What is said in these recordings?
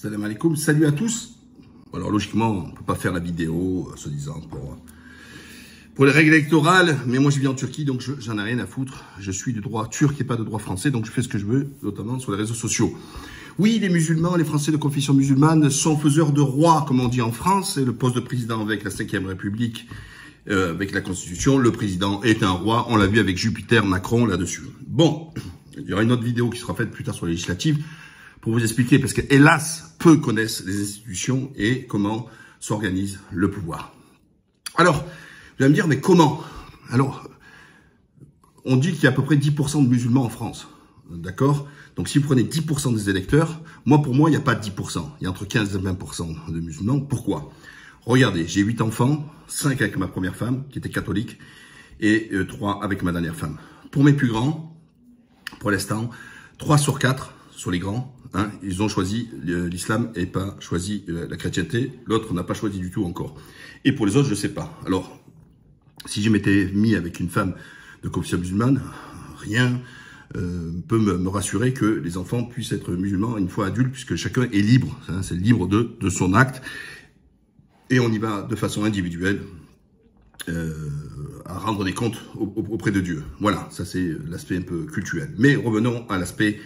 Salam alaikum, salut à tous. Alors logiquement, on ne peut pas faire la vidéo, soi-disant, pour les règles électorales, mais moi je vis en Turquie, donc j'en ai rien à foutre. Je suis du droit turc et pas de droit français, donc je fais ce que je veux, notamment sur les réseaux sociaux. Oui, les musulmans, les Français de confession musulmane sont faiseurs de rois, comme on dit en France, et le poste de président avec la 5e République, avec la Constitution, le président est un roi, on l'a vu avec Jupiter, Macron, là-dessus. Bon, il y aura une autre vidéo qui sera faite plus tard sur les législatives, pour vous expliquer, parce que hélas, peu connaissent les institutions et comment s'organise le pouvoir. Alors, vous allez me dire, mais comment? Alors, on dit qu'il y a à peu près 10% de musulmans en France, d'accord? Donc si vous prenez 10% des électeurs, pour moi, il n'y a pas 10%, il y a entre 15 et 20% de musulmans. Pourquoi? Regardez, j'ai 8 enfants, 5 avec ma première femme, qui était catholique, et 3 avec ma dernière femme. Pour mes plus grands, pour l'instant, 3 sur 4, sur les grands, hein, ils ont choisi l'islam et pas choisi la chrétienté. L'autre n'a pas choisi du tout encore. Et pour les autres, je sais pas. Alors, si je m'étais mis avec une femme de confession musulmane, rien peut me rassurer que les enfants puissent être musulmans une fois adultes, puisque chacun est libre. Hein, c'est libre de son acte. Et on y va de façon individuelle à rendre des comptes auprès de Dieu. Voilà, ça c'est l'aspect un peu cultuel. Mais revenons à l'aspect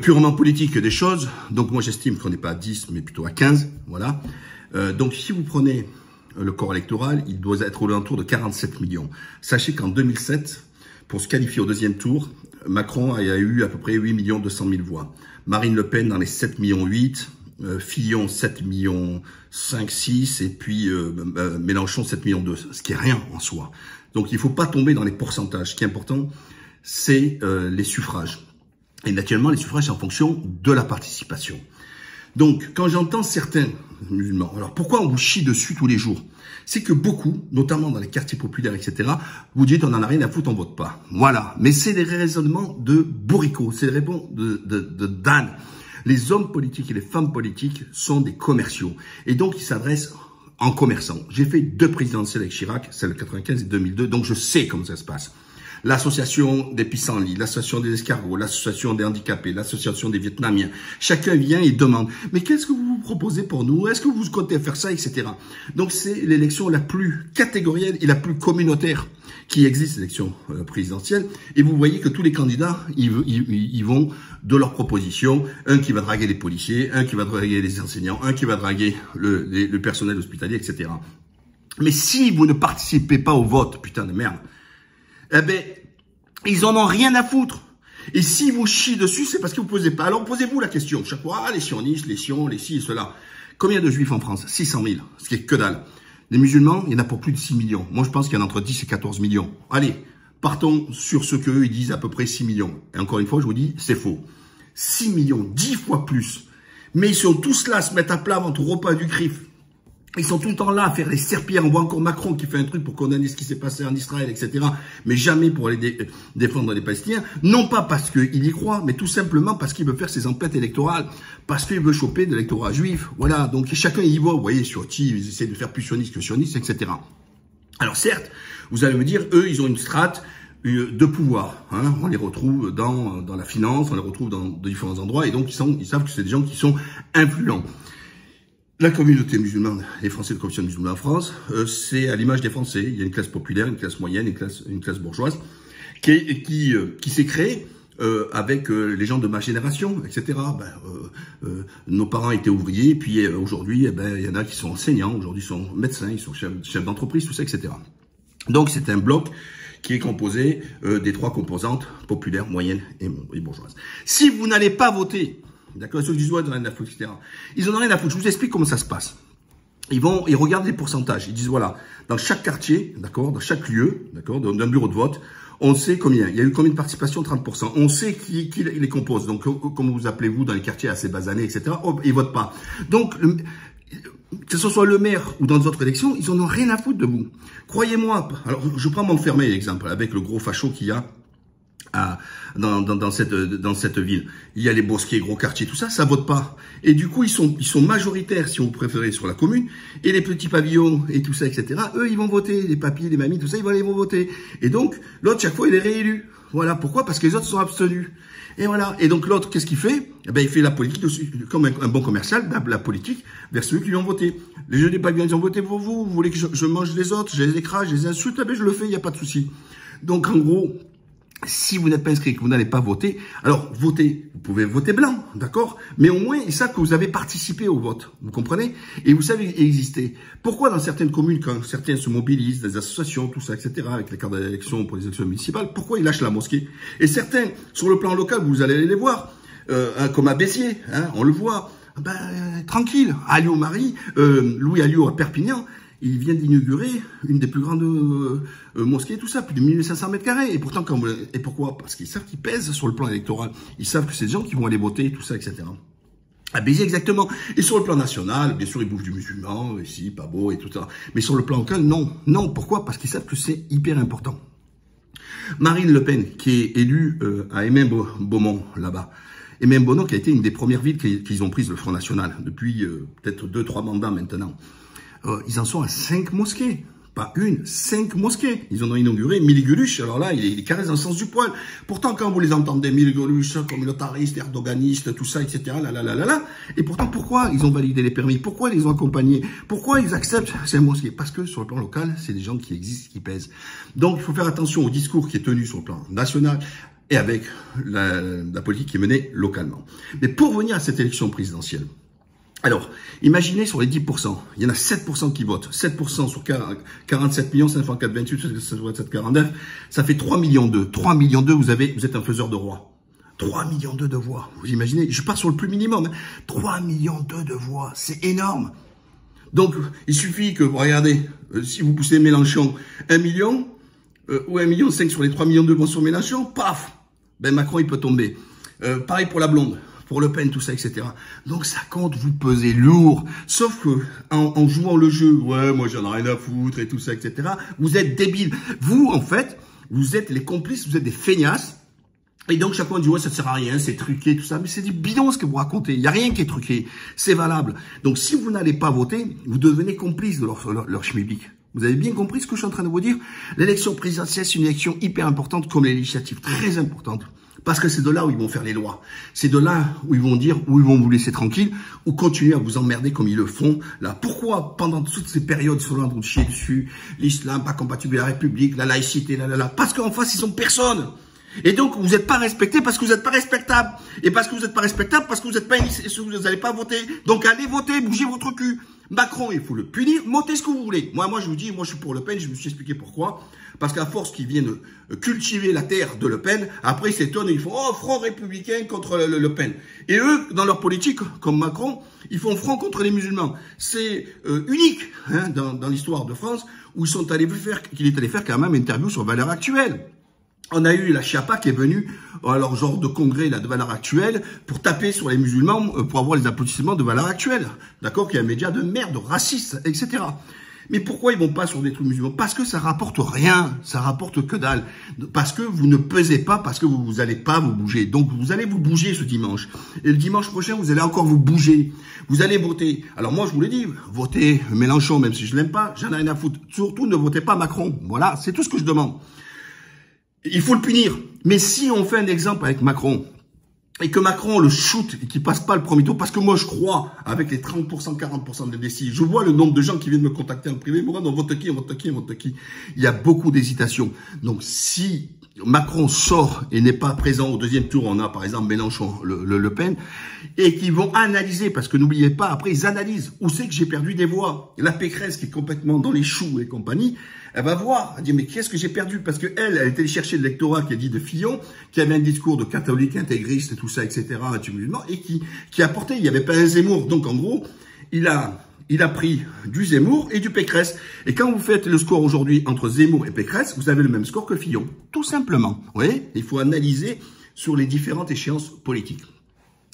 purement politique des choses. Donc moi j'estime qu'on n'est pas à 10 mais plutôt à 15, voilà. Donc si vous prenez le corps électoral, il doit être aux alentours de 47 millions. Sachez qu'en 2007, pour se qualifier au deuxième tour, Macron a eu à peu près 8 200 000 voix. Marine Le Pen dans les 7 millions 8, Fillon 7 millions 5, 6 et puis Mélenchon 7 millions 2, ce qui est rien en soi. Donc il ne faut pas tomber dans les pourcentages. Ce qui est important, c'est les suffrages. Et naturellement, les suffrages, c'est en fonction de la participation. Donc, quand j'entends certains musulmans, alors pourquoi on vous chie dessus tous les jours? C'est que beaucoup, notamment dans les quartiers populaires, etc., vous dites on en a rien à foutre, on vote pas. Voilà. Mais c'est des raisonnements de bourricots, c'est des raisonnements de Dan. Les hommes politiques et les femmes politiques sont des commerciaux. Et donc, ils s'adressent en commerçant. J'ai fait 2 présidentielles avec Chirac, celle de 95 et 2002, donc je sais comment ça se passe. L'association des pissenlits, l'association des escargots, l'association des handicapés, l'association des Vietnamiens. Chacun vient et demande, mais qu'est-ce que vous vous proposez pour nous? Est-ce que vous comptez faire ça, etc. Donc c'est l'élection la plus catégorielle et la plus communautaire qui existe, l'élection présidentielle. Et vous voyez que tous les candidats, ils vont de leurs propositions. Un qui va draguer les policiers, un qui va draguer les enseignants, un qui va draguer le personnel hospitalier, etc. Mais si vous ne participez pas au vote, putain de merde, eh ben, ils en ont rien à foutre. Et si vous chient dessus, c'est parce que vous ne posez pas. Alors posez-vous la question. Chaque fois, les sionistes, les sions, les ci et cela. Combien de juifs en France? 600 000, ce qui est que dalle. Les musulmans, il y en a pour plus de 6 millions. Moi, je pense qu'il y en a entre 10 et 14 millions. Allez, partons sur ce qu'eux, ils disent à peu près 6 millions. Et encore une fois, je vous dis, c'est faux. 6 millions, 10 fois plus. Mais ils sont tous là à se mettre à plat entre repas du CRIF. Ils sont tout le temps là à faire les serpillères. On voit encore Macron qui fait un truc pour condamner ce qui s'est passé en Israël, etc. Mais jamais pour aller défendre les Palestiniens. Non pas parce qu'il y croit, mais tout simplement parce qu'il veut faire ses emplettes électorales. Parce qu'il veut choper de l'électorat juif. Voilà. Donc chacun y va. Vous voyez, sur qui ils essaient de faire plus sioniste que sioniste, etc. Alors certes, vous allez me dire, eux, ils ont une strate de pouvoir. Hein. On les retrouve dans la finance, on les retrouve dans de différents endroits. Et donc, ils savent que c'est des gens qui sont influents. La communauté musulmane, les Français de confession musulmane en France, c'est à l'image des Français. Il y a une classe populaire, une classe moyenne, une classe bourgeoise, qui s'est créée avec les gens de ma génération, etc. Nos parents étaient ouvriers, puis aujourd'hui, il y en a qui sont enseignants, aujourd'hui ils sont médecins, ils sont chefs d'entreprise, tout ça, etc. Donc c'est un bloc qui est composé des 3 composantes, populaires, moyennes et bourgeoises. Si vous n'allez pas voter, d'accord, ceux qui disent, ouais, ils en ont rien à foutre, etc. Ils en ont rien à foutre. Je vous explique comment ça se passe. Ils regardent les pourcentages. Ils disent, voilà, dans chaque quartier, d'accord, dans chaque lieu, d'accord, d'un bureau de vote, on sait combien. Il y a eu combien de participation? 30%. On sait qui les compose. Donc, comment vous appelez-vous dans les quartiers assez basanés, etc. Oh, ils votent pas. Donc, que ce soit le maire ou dans d'autres élections, ils en ont rien à foutre de vous. Croyez-moi. Alors, je prends Montfermeil, exemple, avec le gros facho qu'il y a dans cette ville. Il y a les Bosquets, gros quartiers, tout ça, ça vote pas. Et du coup, ils sont majoritaires, si vous préférez, sur la commune. Et les petits pavillons et tout ça, etc., eux, ils vont voter. Les papis, les mamies, tout ça, ils vont voter. Et donc, l'autre, chaque fois, il est réélu. Voilà. Pourquoi? Parce que les autres sont abstenus. Et voilà. Et donc, l'autre, qu'est-ce qu'il fait? Eh ben, il fait la politique, comme un bon commercial, la politique vers ceux qui lui ont voté. Les jeunes des pavillons, ils ont voté pour vous. Vous voulez que je mange les autres, je les écrase, je les insulte, eh ben, je le fais, il n'y a pas de souci. Donc, en gros, si vous n'êtes pas inscrit et que vous n'allez pas voter, alors votez, vous pouvez voter blanc, d'accord? Mais au moins, ils savent que vous avez participé au vote, vous comprenez? Et vous savez exister. Pourquoi dans certaines communes, quand certains se mobilisent, des associations, tout ça, etc., avec les cartes d'élection pour les élections municipales, pourquoi ils lâchent la mosquée? Et certains, sur le plan local, vous allez les voir, comme à Béziers, hein, on le voit, tranquille, Alliot-Marie, Louis Alliot à Perpignan, il vient d'inaugurer une des plus grandes mosquées, tout ça, plus de 1500 mètres carrés. Et pourtant, et pourquoi? Parce qu'ils savent qu'ils pèsent sur le plan électoral. Ils savent que c'est des gens qui vont aller voter, tout ça, etc. À Béziers, exactement. Et sur le plan national, bien sûr, ils bouffent du musulman, ici, pas beau, et tout ça. Mais sur le plan local, non. Non, pourquoi? Parce qu'ils savent que c'est hyper important. Marine Le Pen, qui est élue à Hénin-Beaumont, là-bas. Hénin-Beaumont, qui a été une des premières villes qu'ils ont prises, le Front National, depuis peut-être 2-3 mandats maintenant. Ils en sont à 5 mosquées. Pas une, 5 mosquées. Ils en ont inauguré. Miliguluche, alors là, il caresse dans le sens du poil. Pourtant, quand vous les entendez, Miliguluche, communautaristes, erdoganistes, tout ça, etc., et pourtant, pourquoi ils ont validé les permis? Pourquoi ils les ont accompagnés? Pourquoi ils acceptent ces mosquées? Parce que sur le plan local, c'est des gens qui existent, qui pèsent. Donc, il faut faire attention au discours qui est tenu sur le plan national et avec la politique qui est menée localement. Mais pour venir à cette élection présidentielle, alors, imaginez sur les 10%, il y en a 7% qui votent. 7% sur 47 millions, 504,28, 7,49, ça fait 3 millions 2. 3 millions 2, vous êtes un faiseur de roi. 3 millions 2 de voix. Vous imaginez, je pars sur le plus minimum. 3 millions 2 de voix, c'est énorme. Donc, il suffit que, regardez, si vous poussez Mélenchon 1 million, ou 1,5 million sur les 3 millions 2 vont sur Mélenchon, paf, ben Macron, il peut tomber. Pareil pour la blonde. Pour Le Pen, tout ça, etc. Donc ça compte, vous pesez lourd. Sauf que en jouant le jeu, ouais, moi j'en ai rien à foutre et tout ça, etc. Vous êtes débiles. Vous, en fait, vous êtes les complices, vous êtes des feignasses. Et donc chacun dit, ouais, ça ne sert à rien, c'est truqué, tout ça. Mais c'est du bidon ce que vous racontez. Il n'y a rien qui est truqué. C'est valable. Donc si vous n'allez pas voter, vous devenez complice de leur schmilblick. Vous avez bien compris ce que je suis en train de vous dire? L'élection présidentielle, c'est une élection hyper importante comme les législatives, très importante. Parce que c'est de là où ils vont faire les lois. C'est de là où ils vont dire, où ils vont vous laisser tranquille, ou continuer à vous emmerder comme ils le font. Là, pourquoi, pendant toutes ces périodes, sur l'un de chier dessus, l'islam pas compatible avec la République, la laïcité, parce qu'en face, ils sont personne. Et donc, vous n'êtes pas respecté parce que vous n'êtes pas respectable. Et parce que vous n'êtes pas respectable, parce que vous n'êtes pas vous n'allez pas voter. Donc, allez voter, bougez votre cul. Macron, il faut le punir, votez ce que vous voulez. Moi, je vous dis, moi, je suis pour Le Pen, je me suis expliqué pourquoi. Parce qu'à force qu'ils viennent cultiver la terre de Le Pen, après, ils s'étonnent et ils font, oh, front républicain contre Le Pen. Et eux, dans leur politique, comme Macron, ils font front contre les musulmans. C'est unique, hein, dans l'histoire de France, où qu'il est allé faire quand même une interview sur Valeurs Actuelles. On a eu la Chiappa qui est venue, alors genre de congrès là, de Valeurs Actuelles, pour taper sur les musulmans, pour avoir les applaudissements de Valeurs Actuelles. D'accord? Qui est un média de merde, raciste, etc. Mais pourquoi ils vont pas sur des trucs musulmans? Parce que ça rapporte rien, ça rapporte que dalle. Parce que vous ne pesez pas, parce que vous allez pas vous bouger. Donc vous allez vous bouger ce dimanche. Et le dimanche prochain, vous allez encore vous bouger. Vous allez voter. Alors moi, je vous l'ai dit, votez Mélenchon, même si je l'aime pas, j'en ai rien à foutre. Surtout, ne votez pas Macron. Voilà, c'est tout ce que je demande. Il faut le punir. Mais si on fait un exemple avec Macron, et que Macron le shoot et qu'il passe pas le premier tour, parce que moi je crois, avec les 30%, 40% de décis, je vois le nombre de gens qui viennent me contacter en privé, moi, on vote qui, on vote qui, on vote qui. Il y a beaucoup d'hésitation. Donc si Macron sort et n'est pas présent au deuxième tour, on a par exemple Mélenchon, Le Pen, et qu'ils vont analyser, parce que n'oubliez pas, après ils analysent, où c'est que j'ai perdu des voix. La Pécresse qui est complètement dans les choux et compagnie, elle va voir, elle dit mais qu'est-ce que j'ai perdu? Parce que elle est allée chercher l'électorat qui a dit de Fillon, qui avait un discours de catholique, intégriste et tout ça, etc., musulman, et qui a porté, il n'y avait pas un Zemmour. Donc en gros, il a pris du Zemmour et du Pécresse. Et quand vous faites le score aujourd'hui entre Zemmour et Pécresse, vous avez le même score que Fillon. Tout simplement. Vous voyez? Il faut analyser sur les différentes échéances politiques.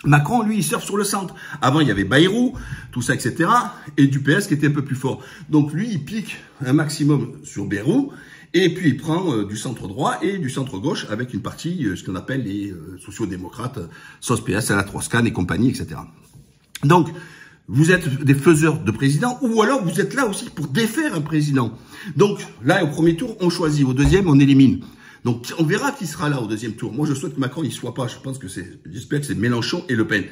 Macron, lui, il surfe sur le centre. Avant, il y avait Bayrou, tout ça, etc. Et du PS qui était un peu plus fort. Donc lui, il pique un maximum sur Bayrou Et puis il prend du centre droit et du centre gauche avec une partie, ce qu'on appelle les sociodémocrates, SOS, PS, la Troscan et compagnie, etc. Donc, vous êtes des faiseurs de président, ou alors vous êtes là aussi pour défaire un président. Donc, là, au premier tour, on choisit. Au deuxième, on élimine. Donc, on verra qui sera là au deuxième tour. Moi, je souhaite que Macron, il soit pas. J'espère que c'est Mélenchon et Le Pen.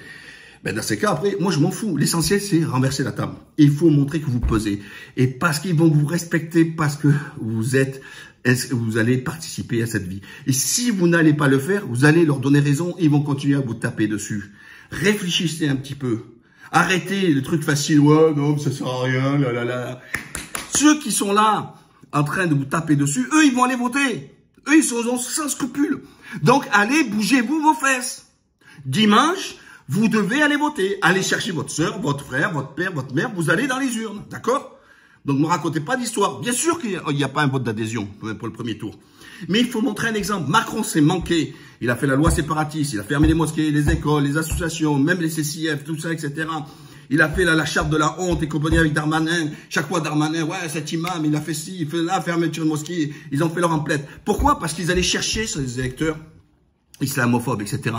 Ben, dans ces cas, après, moi, je m'en fous. L'essentiel, c'est renverser la table. Et il faut montrer que vous pesez. Et parce qu'ils vont vous respecter, parce que vous allez participer à cette vie. Et si vous n'allez pas le faire, vous allez leur donner raison et ils vont continuer à vous taper dessus. Réfléchissez un petit peu. Arrêtez le truc facile. Ouais, non, ça sert à rien, là, là, là. Ceux qui sont là, en train de vous taper dessus, eux, ils vont aller voter. Eux, ils sont sans scrupules. Donc, allez, bougez-vous vos fesses. Dimanche, vous devez aller voter. Allez chercher votre soeur, votre frère, votre père, votre mère. Vous allez dans les urnes. D'accord? Donc, ne me racontez pas d'histoire. Bien sûr qu'il n'y a pas un vote d'adhésion pour le premier tour. Mais il faut montrer un exemple. Macron s'est manqué. Il a fait la loi séparatiste. Il a fermé les mosquées, les écoles, les associations, même les CCF, tout ça, etc. Il a fait la charte de la honte et compagnie avec Darmanin. Chaque fois, Darmanin, ouais, cet imam, il a fait ci, il fait là, fermeture de mosquée. Ils ont fait leur emplette. Pourquoi? Parce qu'ils allaient chercher ces électeurs islamophobes, etc.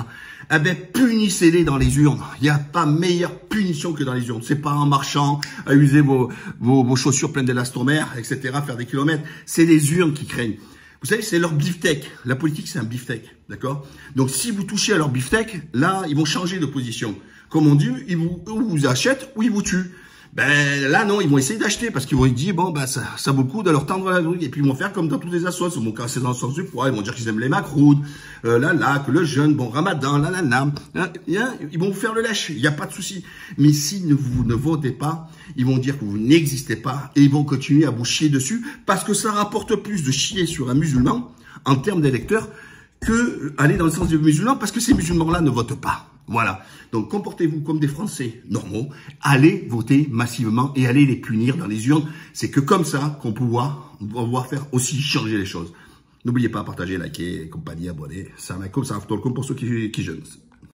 Eh ben, punissez-les dans les urnes. Il n'y a pas meilleure punition que dans les urnes. C'est pas en marchant, à user vos chaussures pleines d'élastomères, etc., faire des kilomètres. C'est les urnes qui craignent. Vous savez, c'est leur beefsteak. La politique, c'est un beefsteak, d'accord? Donc, si vous touchez à leur beefsteak, là, ils vont changer de position. Comme on dit, ils vous achètent ou ils vous tuent. Ben là, non, ils vont essayer d'acheter parce qu'ils vont dire, bon, ben ça vaut le coup de leur tendre la truc. Et puis, ils vont faire comme dans tous les assos. Ils vont casser dans le sens du poids. Ils vont dire qu'ils aiment les macroudes, que le jeûne, bon, ramadan, ils vont vous faire le lèche. Il n'y a pas de souci. Mais si vous ne votez pas, ils vont dire que vous n'existez pas et ils vont continuer à vous chier dessus parce que ça rapporte plus de chier sur un musulman en termes d'électeurs que aller dans le sens des musulmans parce que ces musulmans-là ne votent pas. Voilà. Donc, comportez-vous comme des Français normaux. Allez voter massivement et allez les punir dans les urnes. C'est que comme ça qu'on va pouvoir faire aussi changer les choses. N'oubliez pas, partager, liker, compagnie, abonner. Salam alaikum, salam alaikum pour ceux qui jeûnent.